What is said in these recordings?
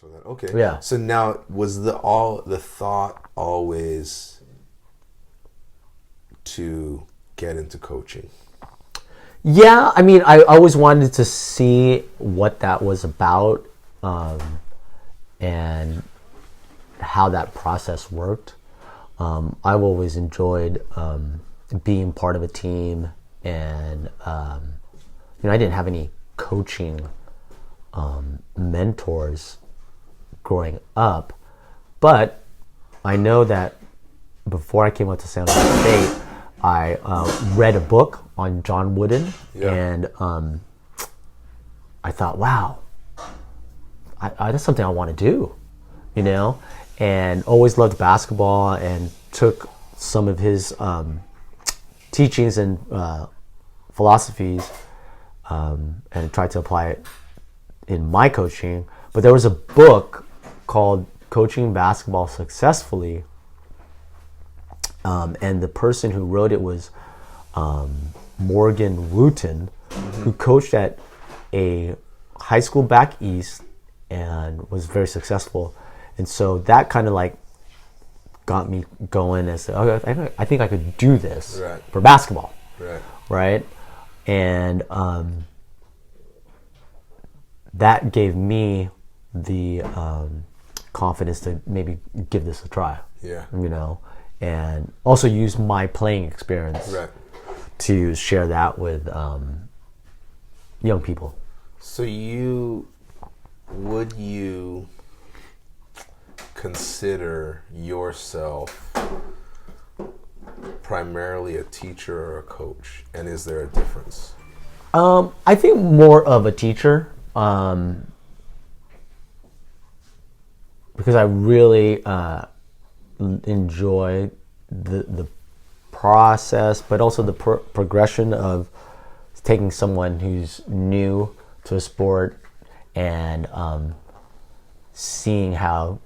So that, okay. Yeah. So now, was the thought always to get into coaching? Yeah, I mean, I always wanted to see what that was about, and how that process worked. I've always enjoyed being part of a team, and I didn't have any coaching mentors growing up, but I know that before I came up to San Jose State, I read a book on John Wooden, and I thought, wow, that's something I want to do, and always loved basketball and took some of his teachings and philosophies and tried to apply it in my coaching. But there was a book called Coaching Basketball Successfully, and the person who wrote it was Morgan Wooten, who coached at a high school back east and was very successful. And so that kind of like got me going as, okay, I think I could do this for basketball. Right? And that gave me the confidence to maybe give this a try. And also use my playing experience to share that with young people. So would you consider yourself primarily a teacher or a coach? And is there a difference? I think more of a teacher, because I really enjoy the process, but also the progression of taking someone who's new to a sport and seeing how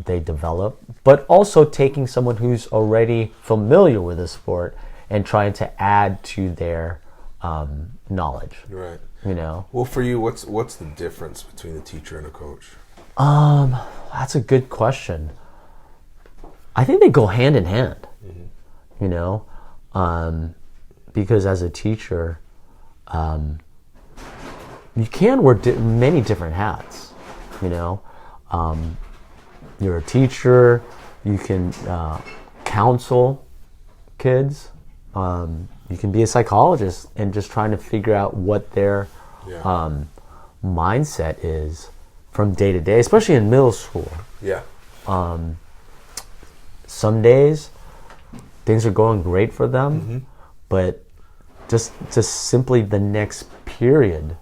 they develop, but also taking someone who's already familiar with the sport and trying to add to their knowledge. Right. Well, for you, what's the difference between a teacher and a coach? That's a good question. I think they go hand in hand. Because as a teacher, you can wear many different hats. You're a teacher. You can counsel kids. You can be a psychologist and just trying to figure out what their mindset is from day to day, especially in middle school. Some days things are going great for them, but just simply the next period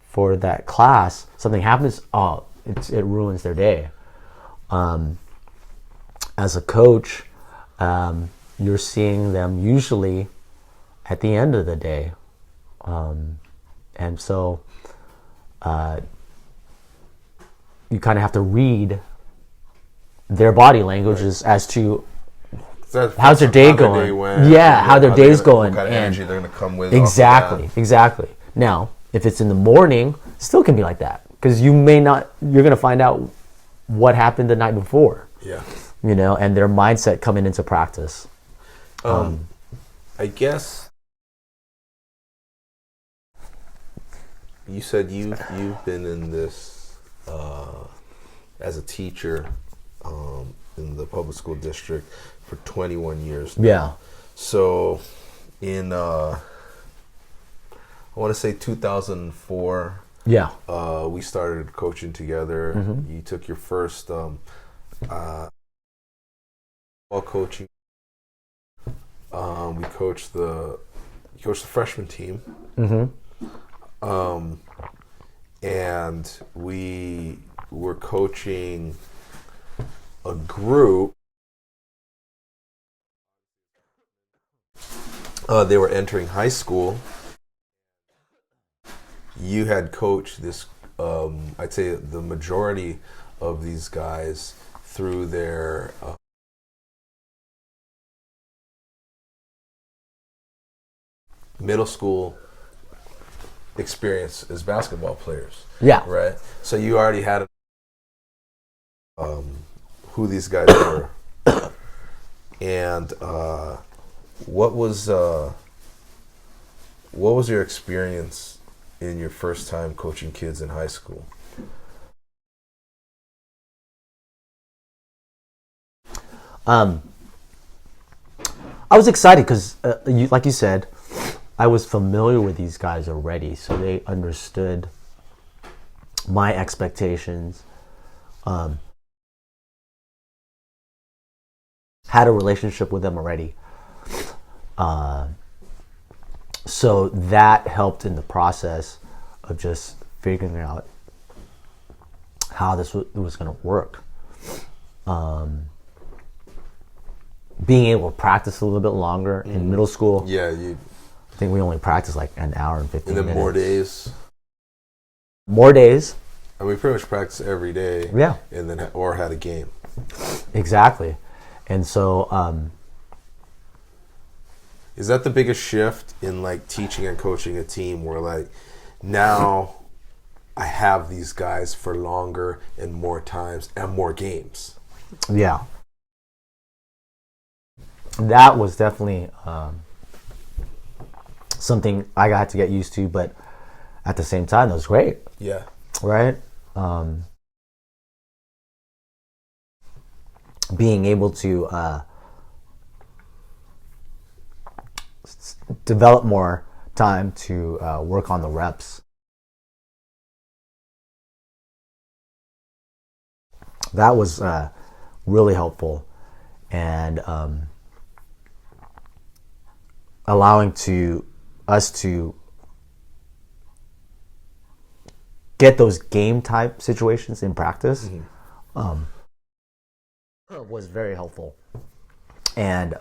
for that class, something happens, it ruins their day. As a coach, you're seeing them usually at the end of the day, and so you kind of have to read their body languages as to how's their day going. How their day's going. What kind of energy they're going to come with. Exactly. Now, if it's in the morning, still can be like that, because you're going to find out what happened the night before. And their mindset coming into practice. I guess you said you've been in this as a teacher in the public school district for 21 years now. So in I want to say 2004, we started coaching together. You took your first coaching. We coached the freshman team. And we were coaching a group. They were entering high school. You had coached this, I'd say the majority of these guys through their middle school experience as basketball players. Yeah. Right. So you already had who these guys were, and what was your experience in your first time coaching kids in high school? I was excited because, like you said, I was familiar with these guys already, so they understood my expectations. Had a relationship with them already. So that helped in the process of just figuring out how this was going to work. Being able to practice a little bit longer in middle school. Yeah, I think we only practiced like an hour and 15 minutes. And then more days. More days. And we pretty much practiced every day. Yeah. And then or had a game. Exactly. And so is that the biggest shift in like teaching and coaching a team, where like now I have these guys for longer and more times and more games? Yeah. That was definitely something I got to get used to, but at the same time, it was great. Yeah. Right? Being able to develop more time to work on the reps. That was really helpful, and allowing us to get those game type situations in practice was very helpful. And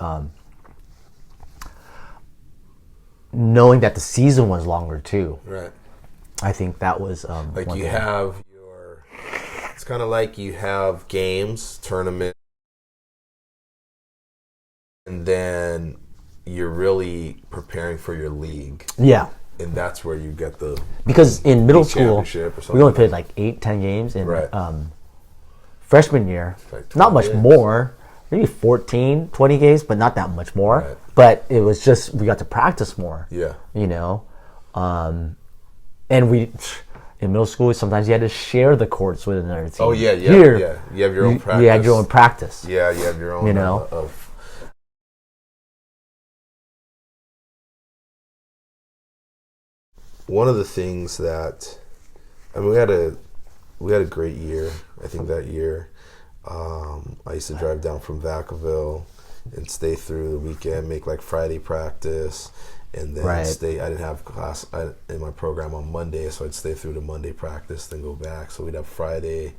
knowing that the season was longer too. Right. I think that was like you have your, it's kind of like you have games, tournament, and then you're really preparing for your league. Yeah. And that's where you get the, because in middle school we only played like 8-10 games in right. Freshman year, like not much more, maybe 14-20 games, but not that much more. Right. But it was just, we got to practice more. Yeah. You know, and we in middle school sometimes you had to share the courts with another team. Oh yeah. Here, yeah, you have your own practice. You had your own practice. Yeah, you have your own. You know, one of the things that, I mean, we had a great year. I think that year, I used to drive down from Vacaville and stay through the weekend, make like Friday practice, and then stay. I didn't have class in my program on Monday, so I'd stay through the Monday practice, then go back. So we'd have Friday,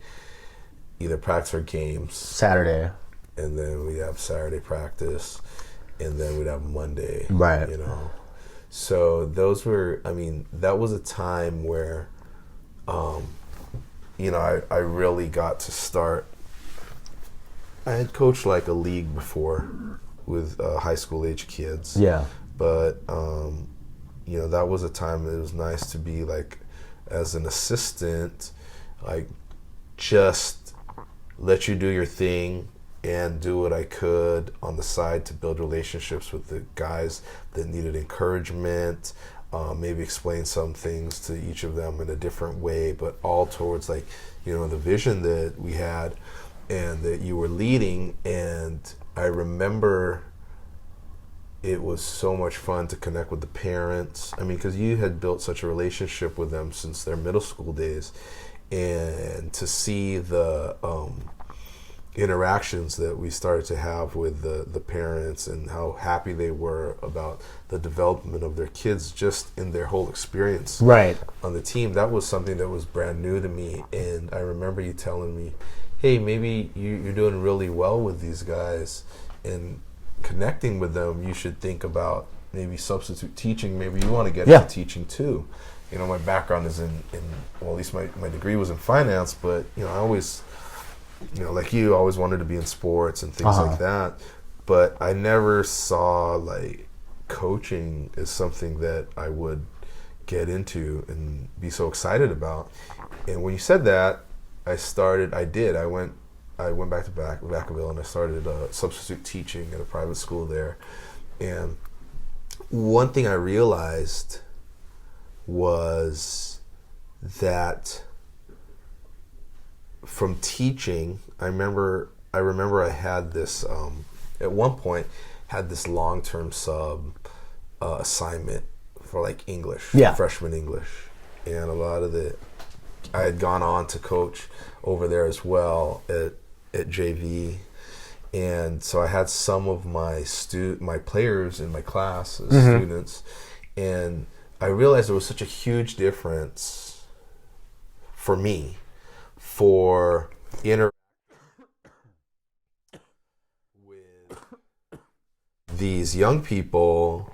either practice or games. Saturday. And then we'd have Saturday practice, and then we'd have Monday. Right. You know. So those were, I mean, that was a time where, you know, I really got to start. I had coached like a league before with high school age kids. Yeah. But, you know, that was a time that it was nice to be like, as an assistant, like just let you do your thing and do what I could on the side to build relationships with the guys that needed encouragement, maybe explain some things to each of them in a different way, but all towards like, you know, the vision that we had and that you were leading. And I remember it was so much fun to connect with the parents. I mean, because you had built such a relationship with them since their middle school days, and to see the interactions that we started to have with the parents and how happy they were about the development of their kids just in their whole experience on the team. That was something that was brand new to me. And I remember you telling me, hey, maybe you're doing really well with these guys and connecting with them. You should think about maybe substitute teaching. Maybe you want to get into teaching too. You know, my background is in well, at least my degree was in finance, but, you know, I always, you know, like you, always wanted to be in sports and things like that. But I never saw like coaching as something that I would get into and be so excited about. And when you said that, I went I went back to Vacaville and I started substitute teaching at a private school there. And one thing I realized was that from teaching, I remember I had this at one point had this long-term sub assignment for like English, freshman English, and a lot of I had gone on to coach over there as well at JV, and so I had some of my players in my class as students, and I realized there was such a huge difference for me for with these young people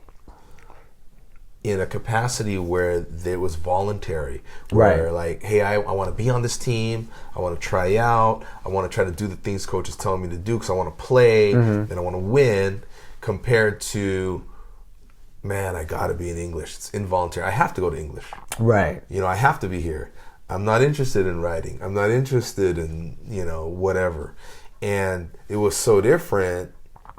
in a capacity where it was voluntary, where like, hey, I want to be on this team, I want to try out, I want to try to do the things coach is telling me to do because I want to play and I want to win, compared to, man, I got to be in English. It's involuntary. I have to go to English. Right. You know, I have to be here. I'm not interested in writing. I'm not interested in, you know, whatever. And it was so different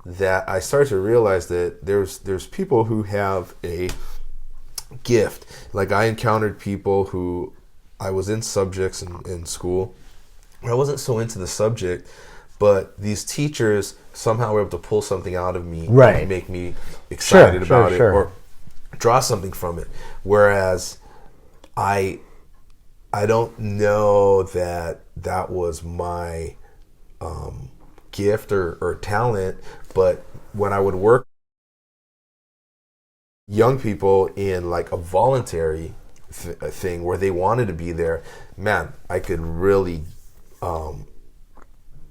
that I started to realize that there's people who have a gift. Like, I encountered people who I was in subjects in school where I wasn't so into the subject, but these teachers somehow were able to pull something out of me and make me excited about it or draw something from it. Whereas I don't know that was my gift or talent, but when I would work young people in like a voluntary thing where they wanted to be there, man, I could really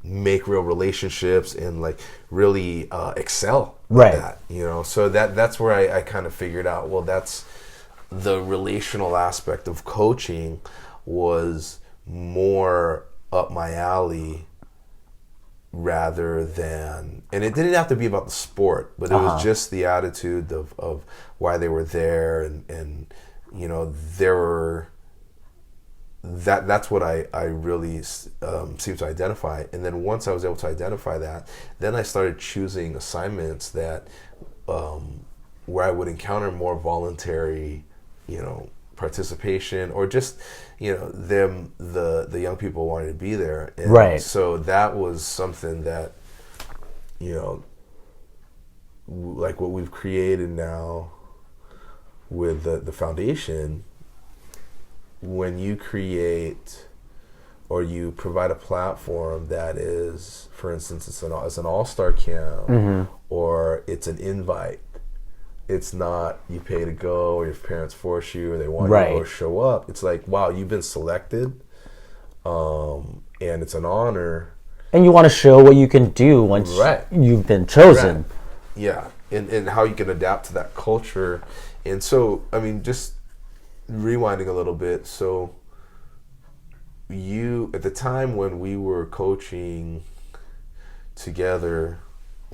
make real relationships and like really excel at that, you know. So that's where I kind of figured out, well, that's the relational aspect of coaching was more up my alley rather than, and it didn't have to be about the sport, but it was just the attitude of why they were there, and you know, there were that's what I really seemed to identify. And then once I was able to identify that, then I started choosing assignments that where I would encounter more voluntary, you know, participation, or just, you know, the young people wanted to be there. And so that was something that, you know, like what we've created now with the foundation. When you create or you provide a platform that is, for instance, it's an all-star camp or it's an invite. It's not you pay to go or your parents force you or they want you to go show up. It's like, wow, you've been selected, and it's an honor. And you want to show what you can do once you've been chosen. Yeah, and how you can adapt to that culture. And so, I mean, just rewinding a little bit. So you, at the time when we were coaching together,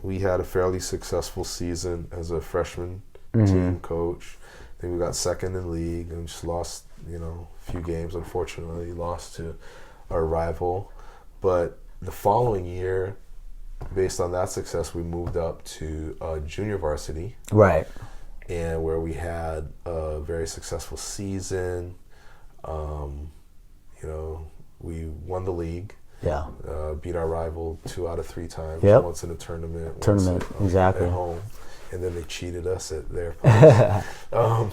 we had a fairly successful season as a freshman team coach. I think we got second in league and just lost, you know, a few games, unfortunately, lost to our rival. But the following year, based on that success, we moved up to junior varsity. Right. And where we had a very successful season. You know, we won the league. Yeah. Beat our rival 2 out of 3 times. Yep. Once in a tournament. Exactly. At home. And then they cheated us at their place. And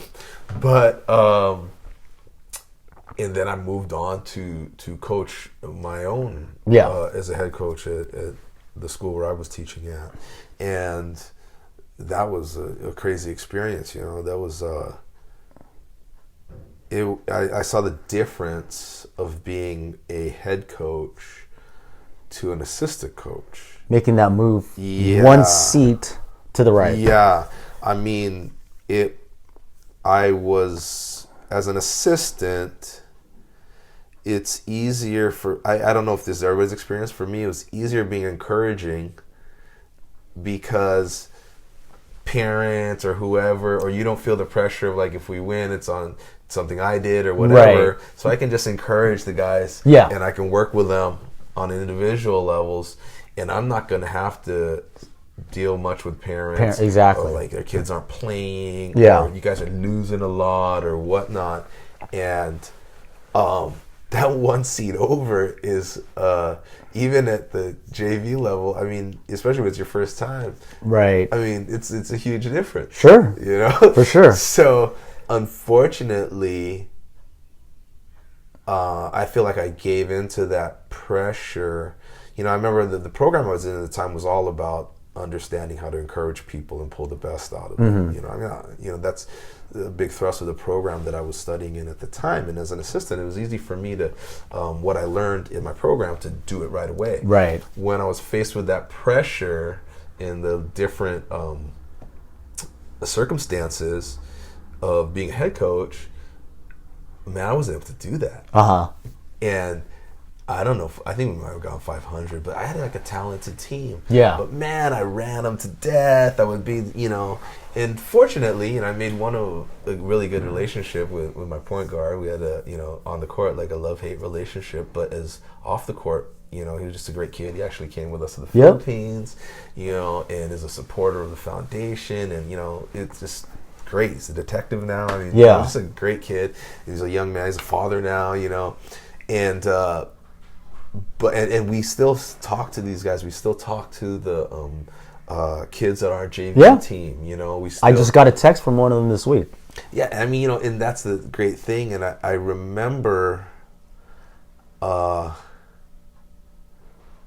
then I moved on to coach my own as a head coach at the school where I was teaching at. And that was a crazy experience, you know. That was I saw the difference of being a head coach to an assistant coach. Making that move, one seat to the right. Yeah, I mean, I was, as an assistant, it's easier for, I don't know if this is everybody's experience. For me, it was easier being encouraging because parents or whoever, or you don't feel the pressure of like, if we win, it's on something I did or whatever. Right. So I can just encourage the guys, and I can work with them on individual levels, and I'm not going to have to deal much with parents. Exactly. Or like their kids aren't playing. Yeah. Or you guys are losing a lot or whatnot. And that one seat over is even at the JV level. I mean, especially when it's your first time. Right. I mean, it's a huge difference. Sure. You know, for sure. So unfortunately, I feel like I gave into that pressure. You know, I remember the program I was in at the time was all about understanding how to encourage people and pull the best out of them. You know, I mean, that's the big thrust of the program that I was studying in at the time. And as an assistant, it was easy for me to, what I learned in my program, to do it right away. Right. When I was faced with that pressure in the different circumstances of being a head coach, man, I wasn't able to do that. And I don't know, I think we might have gone 500, but I had like a talented team. Yeah. But man, I ran them to death. I would be, you know, and fortunately, you know, I made a really good relationship with my point guard. We had you know, on the court, like a love-hate relationship, but as off the court, you know, he was just a great kid. He actually came with us to the Philippines, you know, and is a supporter of the foundation, and, you know, it's just great. He's a detective now. I mean, he's just a great kid. He's a young man. He's a father now, you know, and we still talk to these guys. We still talk to the kids at our JV team. You know, I just got a text from one of them this week. Yeah, I mean, you know, and that's the great thing. And I remember,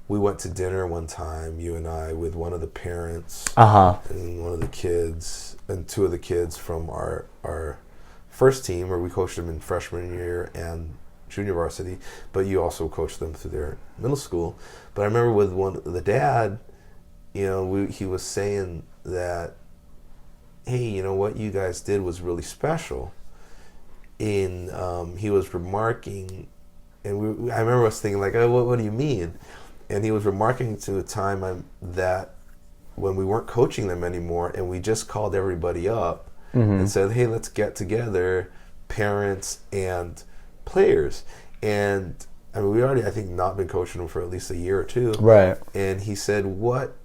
we went to dinner one time, you and I, with one of the parents and one of the kids, and two of the kids from our first team, where we coached them in freshman year and junior varsity, but you also coached them through their middle school. But I remember with the dad, you know, he was saying that, hey, you know, what you guys did was really special. He was remarking, and I remember us thinking like, oh, what do you mean? And he was remarking to a time that when we weren't coaching them anymore, and we just called everybody up and said, hey, let's get together, parents and players. And I mean, we already, I think, not been coaching them for at least a year or two. Right. And he said, what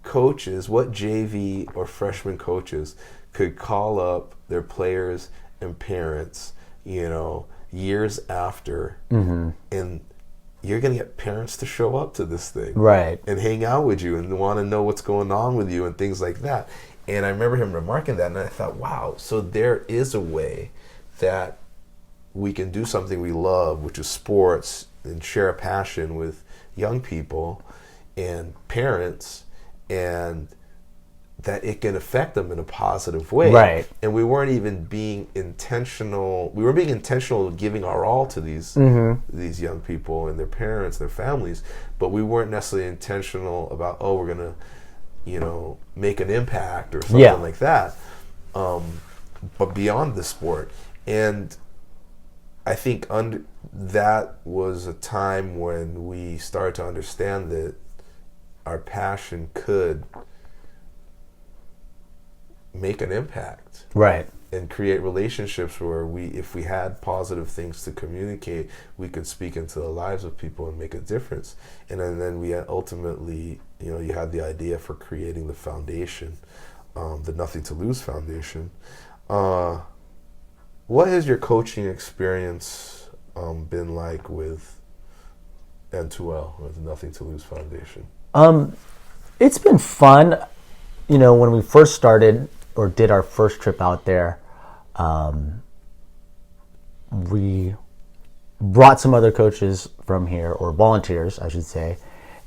JV or freshman coaches could call up their players and parents, you know, years after, and you're going to get parents to show up to this thing. Right. And hang out with you and want to know what's going on with you and things like that. And I remember him remarking that, and I thought, wow, so there is a way that we can do something we love, which is sports, and share a passion with young people and parents, and that it can affect them in a positive way. Right. And we weren't even being intentional. We were being intentional of giving our all to these young people and their parents, their families, but we weren't necessarily intentional about, oh, we're going to, you know, make an impact or something like that. But beyond the sport. And I think that was a time when we started to understand that our passion could make an impact, right, and create relationships where if we had positive things to communicate, we could speak into the lives of people and make a difference. And then we ultimately, you know, you had the idea for creating the foundation, the Nothing to Lose Foundation. What has your coaching experience been like with N2L, with the Nothing to Lose Foundation? It's been fun. You know, when we first started or did our first trip out there, we brought some other coaches from here, or volunteers, I should say,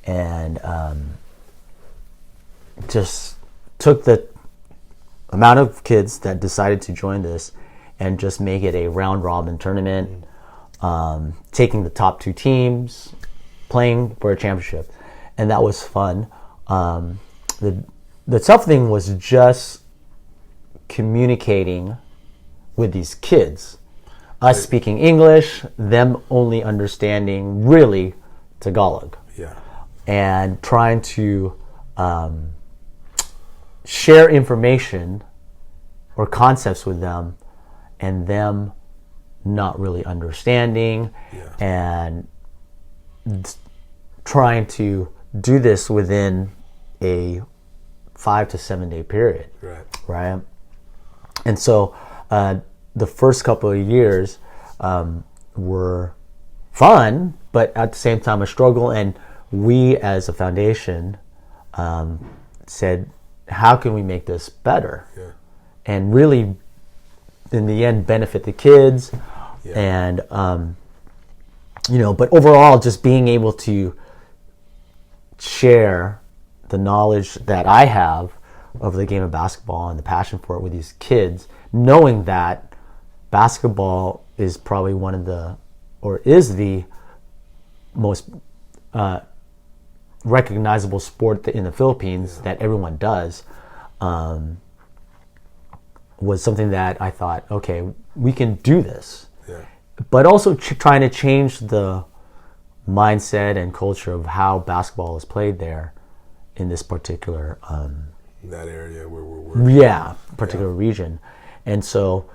and just took the amount of kids that decided to join this and just make it a round-robin tournament, taking the top two teams, playing for a championship. And that was fun. The tough thing was just communicating with these kids. Us speaking English, them only understanding really Tagalog. Yeah. And trying to share information or concepts with them, and them not really understanding, and trying to do this within a 5 to 7 day period. Right. And so the first couple of years were fun, but at the same time a struggle. And we as a foundation said, how can we make this better? And really, in the end, benefit the kids. And, but overall, just being able to share the knowledge that I have of the game of basketball and the passion for it with these kids, knowing that basketball is probably is the most recognizable sport in the Philippines that everyone does, was something that I thought, okay, we can do this. But also trying to change the mindset and culture of how basketball is played there in this particular that area where we're working. Particular region. And so,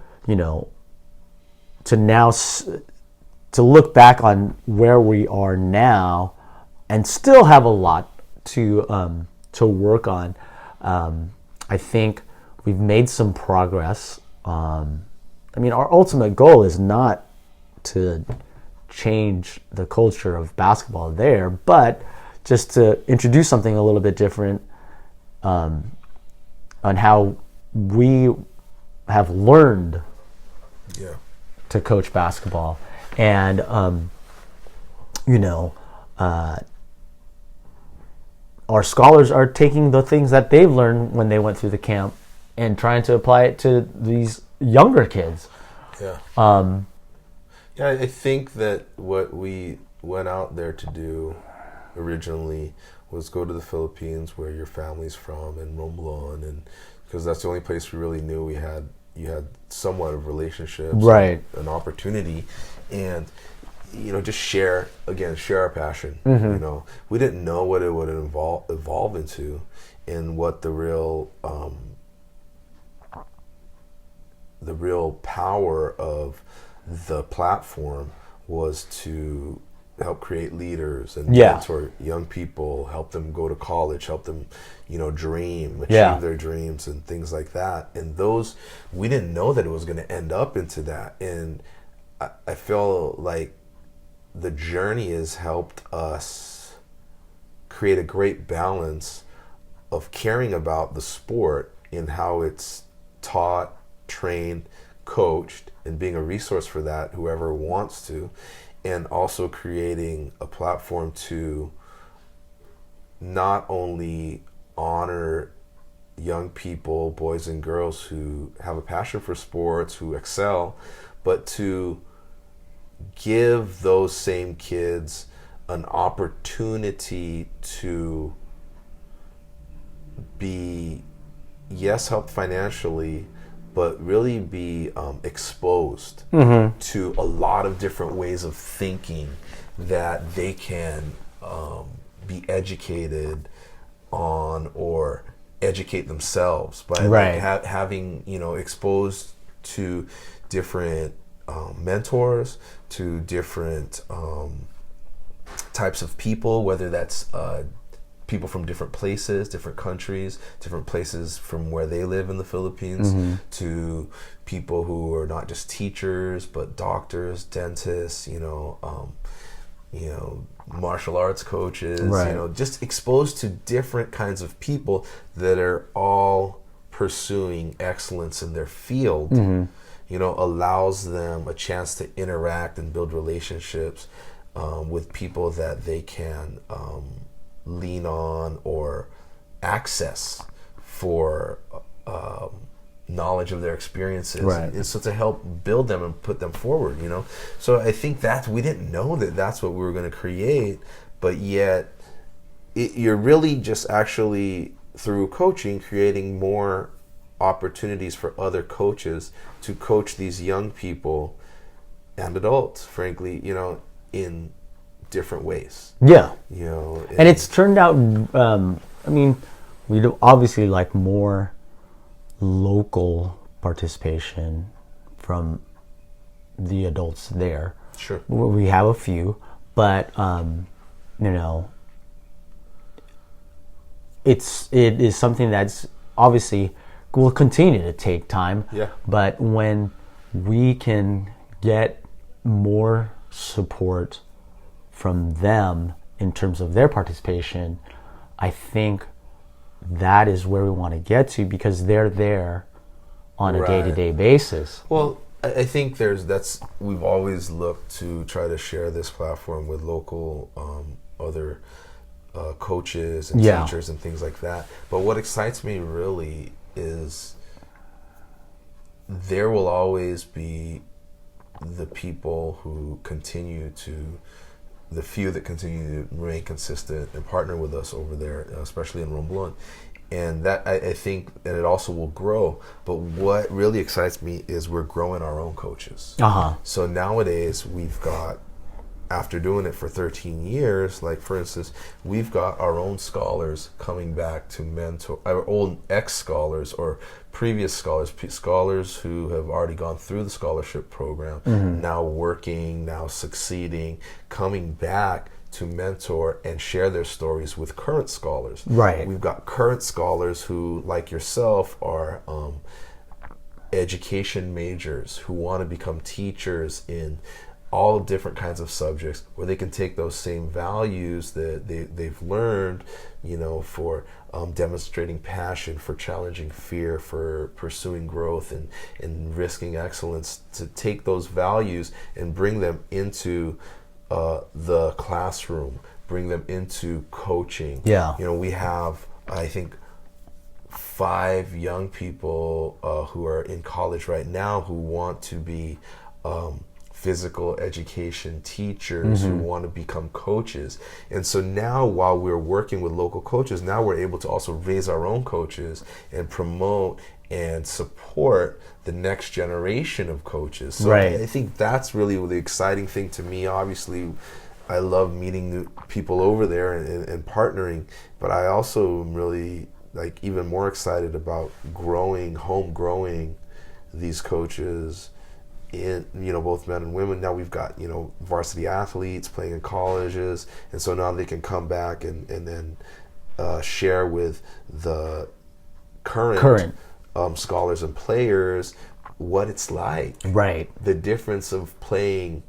to now to look back on where we are now and still have a lot to work on, I think we've made some progress. Our ultimate goal is not to change the culture of basketball there, but just to introduce something a little bit different on how we have learned to coach basketball. And, our scholars are taking the things that they've learned when they went through the camp and trying to apply it to these younger kids. I think that what we went out there to do originally was go to the Philippines, where your family's from, and Romblon, and because that's the only place we really knew you had somewhat of relationships, right? An opportunity, and just share our passion. We didn't know what it would evolve into, and what the real power of the platform was to help create leaders and mentor young people, help them go to college, help them, dream, achieve their dreams and things like that. And those, we didn't know that it was going to end up into that. And I feel like the journey has helped us create a great balance of caring about the sport and how it's taught, trained, coached, and being a resource for that, whoever wants to, and also creating a platform to not only honor young people, boys and girls who have a passion for sports, who excel, but to give those same kids an opportunity to be, helped financially, but really be exposed to a lot of different ways of thinking that they can be educated on, or educate themselves by having exposed to different mentors, to different types of people, whether that's people from different places, different countries, different places from where they live in the Philippines, to people who are not just teachers but doctors, dentists, martial arts coaches, just exposed to different kinds of people that are all pursuing excellence in their field. Allows them a chance to interact and build relationships with people that they can lean on or access for knowledge of their experiences, and so to help build them and put them forward. So I think that we didn't know that that's what we were going to create, but yet you're really just actually through coaching creating more opportunities for other coaches to coach these young people and adults, frankly, in different ways. And it's turned out, we'd obviously like more local participation from the adults there. Sure. We have a few, but you know, it is something that's obviously will continue to take time. Yeah. But when we can get more support from them in terms of their participation, I think that is where we want to get to, because they're there on a day-to-day basis. Well, I think we've always looked to try to share this platform with local other coaches and teachers and things like that. But what excites me really is there will always be the people who the few that continue to remain consistent and partner with us over there, especially in Romblon. And that, I think, and it also will grow. But what really excites me is we're growing our own coaches. So nowadays we've got, after doing it for 13 years, like for instance, we've got our own scholars coming back to mentor, our old ex-scholars or previous scholars who have already gone through the scholarship program, now working, now succeeding, coming back to mentor and share their stories with current scholars. Right. We've got current scholars who, like yourself, are education majors who want to become teachers in all different kinds of subjects, where they can take those same values that they've learned, you know, for demonstrating passion, for challenging fear, for pursuing growth and risking excellence, to take those values and bring them into the classroom, bring them into coaching. Yeah. You know, we have, I think, 5 young people who are in college right now who want to be physical education teachers, who want to become coaches. And so now, while we're working with local coaches, now we're able to also raise our own coaches and promote and support the next generation of coaches. So I think that's really the exciting thing to me. Obviously, I love meeting new people over there and partnering, but I also am really even more excited about growing these coaches in, you know, both men and women. Now we've got, you know, varsity athletes playing in colleges, and so now they can come back and then share with the current scholars and players what it's like. Right. The difference of playing,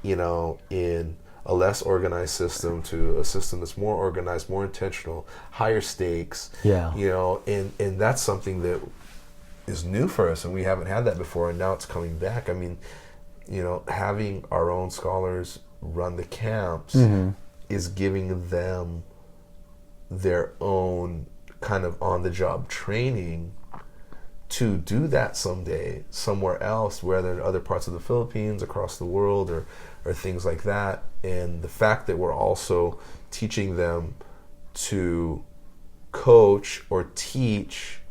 you know, in a less organized system to a system that's more organized, more intentional, higher stakes. Yeah. You know, and that's something that is new for us, and we haven't had that before, and now it's coming back. I mean, you know, having our own scholars run the camps is giving them their own kind of on-the-job training to do that someday somewhere else, whether in other parts of the Philippines, across the world, or things like that. And the fact that we're also teaching them to coach or teach,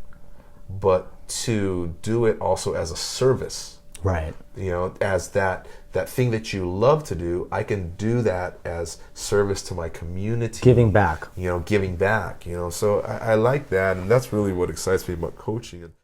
but to do it also as a service. Right. You know, as that thing that you love to do, I can do that as service to my community. Giving back. You know, giving back, you know. So I like that, and that's really what excites me about coaching.